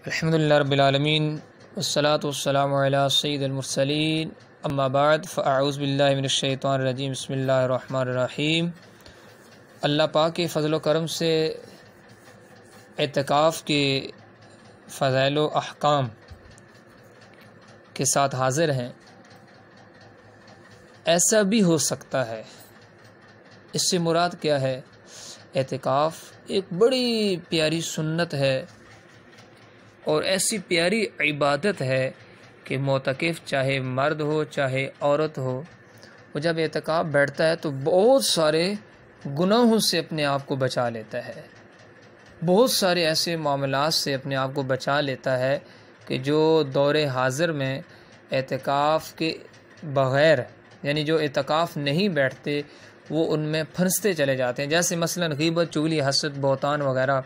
الحمدللہ رب العالمین والصلاة والسلام علی سید المرسلین اما بعد فاعوذ باللہ من الشیطان الرجیم بسم اللہ الرحمن الرحیم۔ اللہ پاک کے فضل و کرم سے اعتکاف کے فضائل و احکام کے ساتھ حاضر ہیں۔ ایسا بھی ہو سکتا ہے، اس سے مراد کیا ہے؟ اعتکاف ایک بڑی پیاری سنت ہے اور ایسی پیاری عبادت ہے کہ معتکف چاہے مرد ہو چاہے عورت ہو، وہ جب اعتکاف بیٹھتا ہے تو بہت سارے گناہوں سے اپنے آپ کو بچا لیتا ہے، بہت سارے ایسے معاملات سے اپنے آپ کو بچا لیتا ہے کہ جو دور حاضر میں اعتکاف کے بغیر یعنی جو اعتکاف نہیں بیٹھتے وہ ان میں پھنستے چلے جاتے ہیں، جیسے مثلا غیبت، چغلی، حسد، بہتان وغیرہ،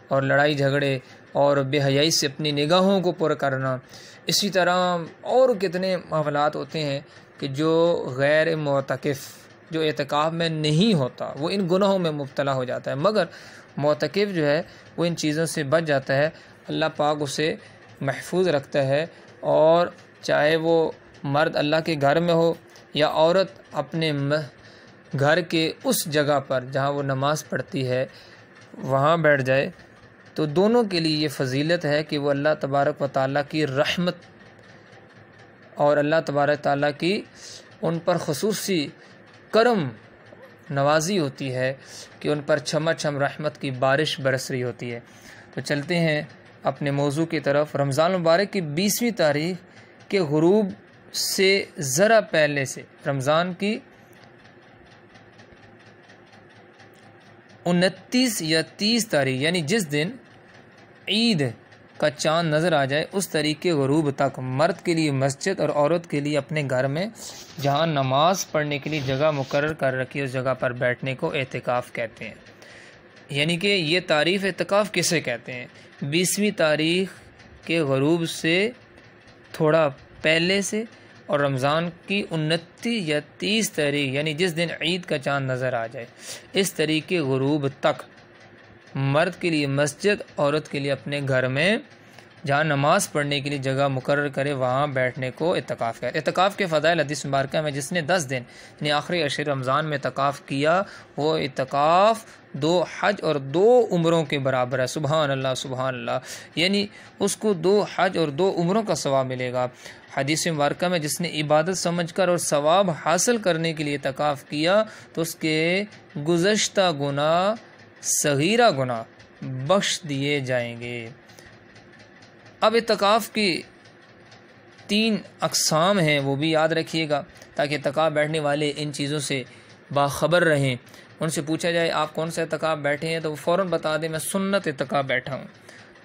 اور لڑائی جھگڑے اور بے حیائی سے اپنی نگاہوں کو پر کرنا۔ اسی طرح اور کتنے معاملات ہوتے ہیں کہ جو غیر معتکف جو اعتکاف میں نہیں ہوتا وہ ان گناہوں میں مبتلا ہو جاتا ہے، مگر معتکف جو ہے وہ ان چیزوں سے بچ جاتا ہے، اللہ پاک اسے محفوظ رکھتا ہے، اور چاہے وہ مرد اللہ کے گھر میں ہو یا عورت اپنے گھر کے اس جگہ پر جہاں وہ نماز پڑھتی ہے وہاں بیٹھ جائے، تو دونوں کے لیے یہ فضیلت ہے کہ وہ اللہ تبارک و تعالیٰ کی رحمت اور اللہ تبارک تعالیٰ کی ان پر خصوصی کرم نوازی ہوتی ہے کہ ان پر چھما چھم رحمت کی بارش برس رہی ہوتی ہے۔ تو چلتے ہیں اپنے موضوع کی طرف۔ رمضان مبارک کی 20ویں تاریخ کے غروب سے ذرا پہلے سے رمضان کی 29 یا 30 تاریخ یعنی جس دن عید کا چاند نظر آ جائے اس تاریخ کے غروب تک مرد کے لیے مسجد اور عورت کے لیے اپنے گھر میں جہاں نماز پڑھنے کے لیے جگہ مقرر کر رکھی ہے اس جگہ پر بیٹھنے کو اعتکاف کہتے ہیں۔ یعنی کہ یہ تعریف اعتکاف کسے کہتے ہیں؟ 20ویں تاریخ کے غروب سے تھوڑا پہلے سے اور رمضان کی 29 یا 30 تاریخ یعنی جس دن عید کا چاند نظر آ جائے اس تاریخ کے غروب تک مرد کے لیے مسجد، عورت کے لیے اپنے گھر میں جہاں نماز پڑھنے کے لیے جگہ مقرر کرے وہاں بیٹھنے کو اعتکاف کہتے ہیں۔ اعتکاف کے فضائل حدیث مبارکہ میں جس نے 10 دن یعنی آخری عشر رمضان میں اعتکاف کیا وہ اعتکاف 2 حج اور 2 عمروں کے برابر ہے۔ سبحان اللہ سبحان اللہ، یعنی اس کو 2 حج اور 2 عمروں کا ثواب ملے گا۔ حدیث مبارکہ میں جس نے عبادت سمجھ کر اور ثواب حاصل کرنے کے لیے اعتکاف کیا تو اس کے گزشتہ گناہ صغیرہ گناہ بخش دیے جائیں گے۔ اب اعتکاف کی 3 اقسام ہیں، وہ بھی یاد رکھیے گا تاکہ اعتکاف بیٹھنے والے ان چیزوں سے باخبر رہیں۔ ان سے پوچھا جائے آپ کون سا اعتکاف بیٹھے ہیں تو وہ فوراً بتا دیں میں سنت اعتکاف بیٹھا ہوں،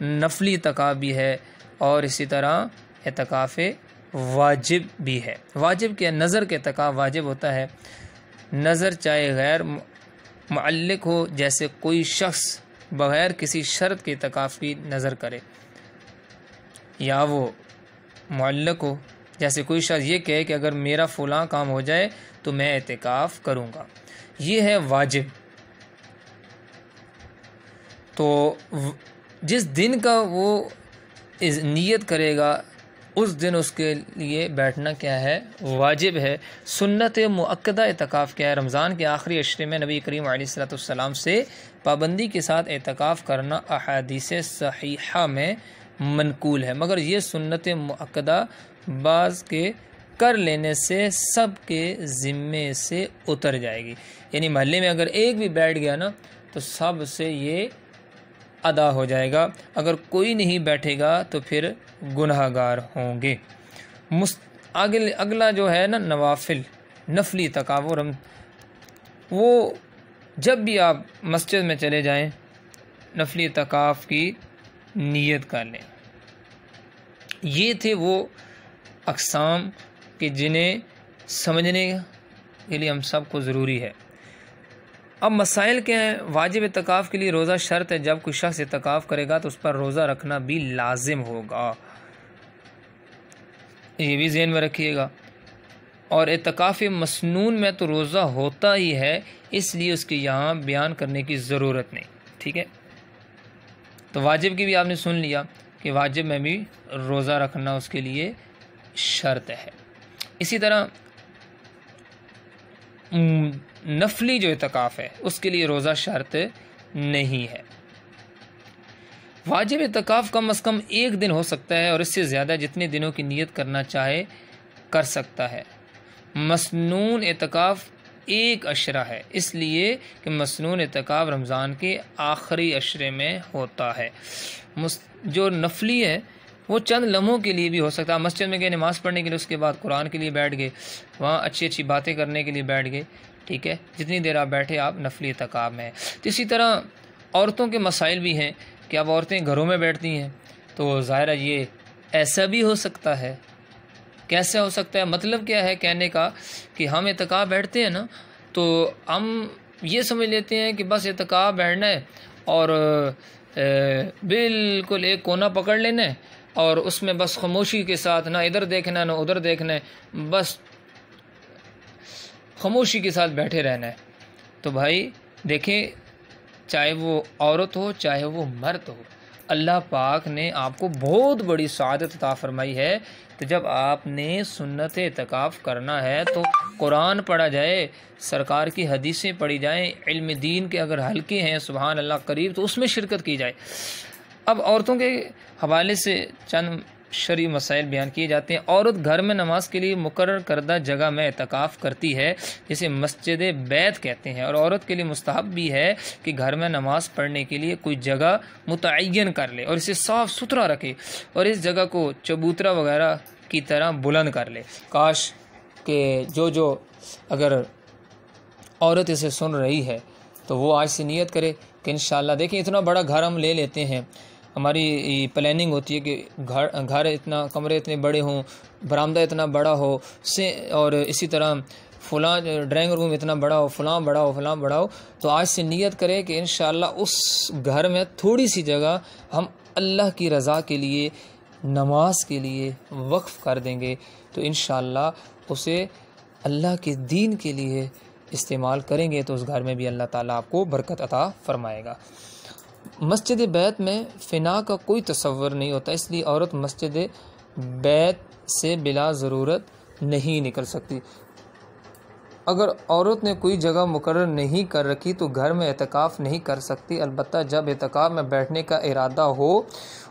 نفلی اعتکاف بھی ہے اور اسی طرح اعتکاف واجب بھی ہے۔ واجب کیا؟ نظر کے اعتکاف واجب ہوتا ہے، نظر چاہے غیر معلق ہو، جیسے کوئی شخص بغیر کسی شرط کے اعتکاف کی نظر کرے، یا وہ معلق ہو جیسے کوئی شخص یہ کہے کہ اگر میرا فلاں کام ہو جائے تو میں اعتکاف کروں گا، یہ ہے واجب۔ تو جس دن کا وہ نیت کرے گا اس دن اس کے لیے بیٹھنا کیا ہے؟ واجب ہے۔ سنت مؤکدہ اعتکاف کیا ہے؟ رمضان کے آخری عشرے میں نبی کریم علیہ السلام سے پابندی کے ساتھ اعتکاف کرنا احادیث صحیحہ میں منقول ہے، مگر یہ سنت مؤکدہ بعض کے کر لینے سے سب کے ذمے سے اتر جائے گی، یعنی محلے میں اگر ایک بھی بیٹھ گیا نا تو سب سے یہ ادا ہو جائے گا، اگر کوئی نہیں بیٹھے گا تو پھر گناہ گار ہوں گے۔ اگلا جو ہے نا نوافل نفلی اعتکاف، وہ جب بھی آپ مسجد میں چلے جائیں نفلی اعتکاف کی نیت کر لیں۔ یہ تھے وہ اقسام کہ جنہیں سمجھنے کے لیے ہم سب کو ضروری ہے۔ اب مسائل کیا ہیں؟ واجب اعتکاف کے لیے روزہ شرط ہے، جب کوئی شخص اعتکاف کرے گا تو اس پر روزہ رکھنا بھی لازم ہوگا، یہ بھی ذہن میں رکھیے گا۔ اور اعتکاف مسنون میں تو روزہ ہوتا ہی ہے، اس لیے اس کی یہاں بیان کرنے کی ضرورت نہیں، ٹھیک ہے۔ تو واجب کی بھی آپ نے سن لیا کہ واجب میں بھی روزہ رکھنا اس کے لیے شرط ہے۔ اسی طرح نفلی جو اعتکاف ہے اس کے لیے روزہ شرط نہیں ہے۔ واجب اعتکاف کم از کم 1 دن ہو سکتا ہے، اور اس سے زیادہ جتنے دنوں کی نیت کرنا چاہے کر سکتا ہے۔ مسنون اعتکاف 1 عشرہ ہے، اس لیے کہ مسنون اعتکاف رمضان کے آخری عشرے میں ہوتا ہے۔ جو نفلی ہے وہ چند لمحوں کے لیے بھی ہو سکتا ہے، مسجد میں گئے نماز پڑھنے کے لیے، اس کے بعد قرآن کے لیے بیٹھ گئے، وہاں اچھی اچھی باتیں کرنے کے لیے بیٹھ گئے، ٹھیک ہے، جتنی دیر آپ بیٹھے آپ نفلی اعتکاف میں ہیں۔ تو اسی طرح عورتوں کے مسائل بھی ہیں کہ اب عورتیں گھروں میں بیٹھتی ہیں، تو ظاہر ہے یہ ایسا بھی ہو سکتا ہے۔ کیسے ہو سکتا ہے؟ مطلب کیا ہے کہنے کا کہ ہم اعتکاف بیٹھتے ہیں نا، تو ہم یہ سمجھ لیتے ہیں کہ بس اعتکاف بیٹھنا ہے اور بالکل ایک کونا پکڑ لینا ہے اور اس میں بس خاموشی کے ساتھ نہ ادھر دیکھنا ہے نہ ادھر دیکھنا ہے، بس خاموشی کے ساتھ بیٹھے رہنا ہے۔ تو بھائی دیکھیں، چاہے وہ عورت ہو چاہے وہ مرد ہو، اللہ پاک نے آپ کو بہت بڑی سعادت عطا فرمائی ہے۔ تو جب آپ نے سنت اعتکاف کرنا ہے تو قرآن پڑھا جائے، سرکار کی حدیثیں پڑھی جائیں، علم دین کے اگر حلقے ہیں سبحان اللہ قریب تو اس میں شرکت کی جائے۔ اب عورتوں کے حوالے سے چند شرعی مسائل بیان کیے جاتے ہیں۔ عورت گھر میں نماز کے لیے مقرر کردہ جگہ میں اعتکاف کرتی ہے، جسے مسجد بیت کہتے ہیں، اور عورت کے لیے مستحب بھی ہے کہ گھر میں نماز پڑھنے کے لیے کوئی جگہ متعین کر لے اور اسے صاف ستھرا رکھے اور اس جگہ کو چبوترا وغیرہ کی طرح بلند کر لے۔ کاش کہ جو اگر عورت اسے سن رہی ہے تو وہ آج سے نیت کرے کہ انشاءاللہ، دیکھیں اتنا بڑا گھر ہم لے لیتے ہیں، ہماری پلاننگ ہوتی ہے کہ گھر اتنا، کمرے اتنے بڑے ہوں، برآمدہ اتنا بڑا ہو، اور اسی طرح فلاں ڈرائنگ روم اتنا بڑا ہو، فلاں بڑا ہو، فلاں بڑا ہو۔ تو آج سے نیت کرے کہ انشاءاللہ اس گھر میں تھوڑی سی جگہ ہم اللہ کی رضا کے لیے، نماز کے لیے وقف کر دیں گے، تو انشاءاللہ اسے اللہ کے دین کے لیے استعمال کریں گے تو اس گھر میں بھی اللہ تعالیٰ آپ کو برکت عطا فرمائے گا۔ مسجد بیت میں فنا کا کوئی تصور نہیں ہوتا، اس لیے عورت مسجد بیت سے بلا ضرورت نہیں نکل سکتی۔ اگر عورت نے کوئی جگہ مقرر نہیں کر رکھی تو گھر میں اعتکاف نہیں کر سکتی، البتہ جب اعتکاف میں بیٹھنے کا ارادہ ہو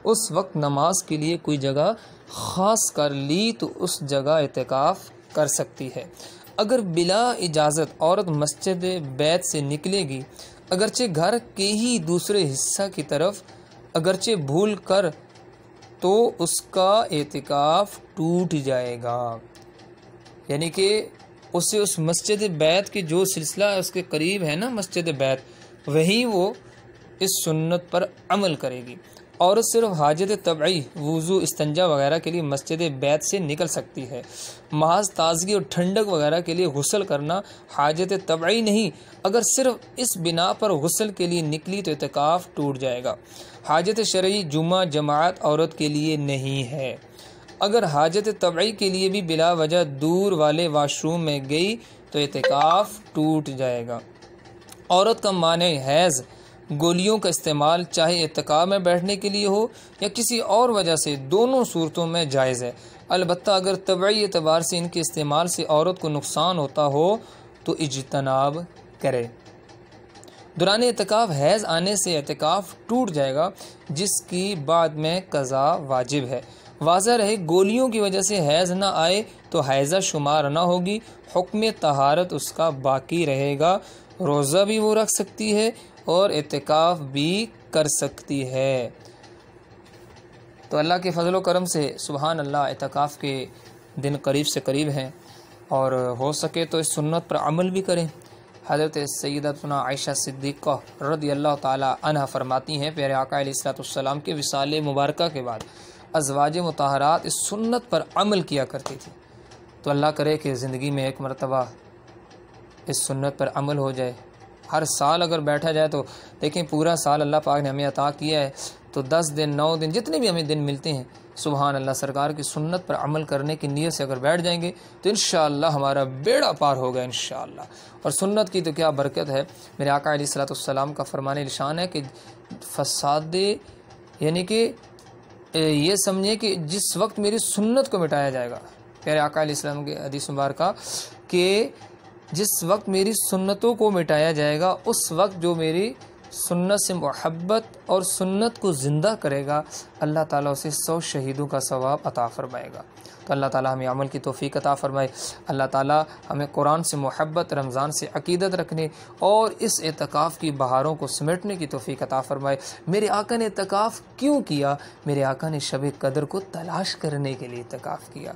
اس وقت نماز کے لیے کوئی جگہ خاص کر لی تو اس جگہ اعتکاف کر سکتی ہے۔ اگر بلا اجازت عورت مسجد بیت سے نکلے گی، اگرچہ گھر کے ہی دوسرے حصہ کی طرف، اگرچہ بھول کر، تو اس کا اعتکاف ٹوٹ جائے گا، یعنی کہ اسے اس مسجد بیت کے جو سلسلہ اس کے قریب ہے نا مسجد بیت، وہیں وہ اس سنت پر عمل کرے گی۔ عورت صرف حاجت طبعی، وضو، استنجا وغیرہ کے لیے مسجد بیت سے نکل سکتی ہے۔ محض تازگی اور ٹھنڈک وغیرہ کے لیے غسل کرنا حاجت طبعی نہیں، اگر صرف اس بنا پر غسل کے لیے نکلی تو اعتکاف ٹوٹ جائے گا۔ حاجت شرعی جمعہ جماعت عورت کے لیے نہیں ہے۔ اگر حاجت طبعی کے لیے بھی بلا وجہ دور والے واش روم میں گئی تو اعتکاف ٹوٹ جائے گا۔ عورت کا مانع حیض گولیوں کا استعمال چاہے اعتکاف میں بیٹھنے کے لیے ہو یا کسی اور وجہ سے، دونوں صورتوں میں جائز ہے، البتہ اگر طبعی اعتبار سے ان کے استعمال سے عورت کو نقصان ہوتا ہو تو اجتناب کرے۔ دوران اعتکاف حیض آنے سے اعتکاف ٹوٹ جائے گا، جس کی بعد میں قضا واجب ہے۔ واضح رہے گولیوں کی وجہ سے حیض نہ آئے تو حیضہ شمار نہ ہوگی، حکم طہارت اس کا باقی رہے گا، روزہ بھی وہ رکھ سکتی ہے اور اعتکاف بھی کر سکتی ہے۔ تو اللہ کے فضل و کرم سے سبحان اللہ اعتکاف کے دن قریب سے قریب ہیں، اور ہو سکے تو اس سنت پر عمل بھی کریں۔ حضرت سیدتنا عائشہ صدیقہ رضی اللہ تعالی عنہ فرماتی ہیں، پیارے آقا علیہ الصلوۃ والسلام کے وصال مبارکہ کے بعد ازواج مطہرات اس سنت پر عمل کیا کرتی تھی۔ تو اللہ کرے کہ زندگی میں ایک مرتبہ اس سنت پر عمل ہو جائے۔ ہر سال اگر بیٹھا جائے تو دیکھیں پورا سال اللہ پاک نے ہمیں عطا کیا ہے، تو 10 دن 9 دن جتنے بھی ہمیں دن ملتے ہیں، سبحان اللہ سرکار کی سنت پر عمل کرنے کی نیت سے اگر بیٹھ جائیں گے تو انشاءاللہ ہمارا بیڑا پار ہوگا انشاءاللہ۔ اور سنت کی تو کیا برکت ہے، میرے آقا علیہ الصلوۃ والسلام کا فرمان نشان ہے کہ فساد، یعنی کہ یہ سمجھیں کہ جس وقت میری سنت کو مٹایا جائے گا، پیارے آقا علیہ السلام کے حدیث مبارکہ کہ جس وقت میری سنتوں کو مٹایا جائے گا، اس وقت جو میری سنت سے محبت اور سنت کو زندہ کرے گا، اللہ تعالیٰ اسے 100 شہیدوں کا ثواب عطا فرمائے گا۔ تو اللہ تعالیٰ ہمیں عمل کی توفیق عطا فرمائے۔ اللہ تعالیٰ ہمیں قرآن سے محبت، رمضان سے عقیدت رکھنے اور اس اعتکاف کی بہاروں کو سمیٹنے کی توفیق عطا فرمائے۔ میرے آقا نے اعتکاف کیوں کیا؟ میرے آقا نے شب قدر کو تلاش کرنے کے لیے اعتکاف کیا۔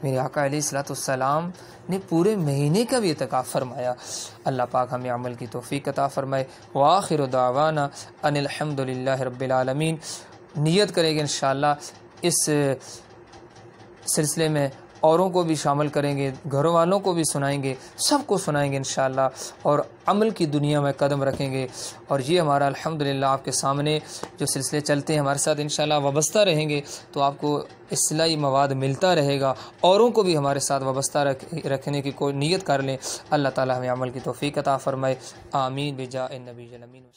میرے آقا علیہ السلام نے پورے مہینے کا بھی اعتکاف فرمایا۔ اللہ پاک ہمیں عمل کی توفیق عطا فرمائے۔ وآخر دعوانا ان الحمد للہ رب العالمین۔ نیت کریں گے انشاءاللہ اس سلسلے میں اوروں کو بھی شامل کریں گے، گھر والوں کو بھی سنائیں گے، سب کو سنائیں گے انشاءاللہ، اور عمل کی دنیا میں قدم رکھیں گے۔ اور یہ ہمارا الحمدللہ آپ کے سامنے جو سلسلے چلتے ہیں ہمارے ساتھ انشاءاللہ وابستہ رہیں گے تو آپ کو اصلاحی مواد ملتا رہے گا۔ اوروں کو بھی ہمارے ساتھ وابستہ رکھنے کی کوئی نیت کر لیں۔ اللہ تعالی ہمیں عمل کی توفیق عطا فرمائے۔ آمین بجاہ النبی الامین۔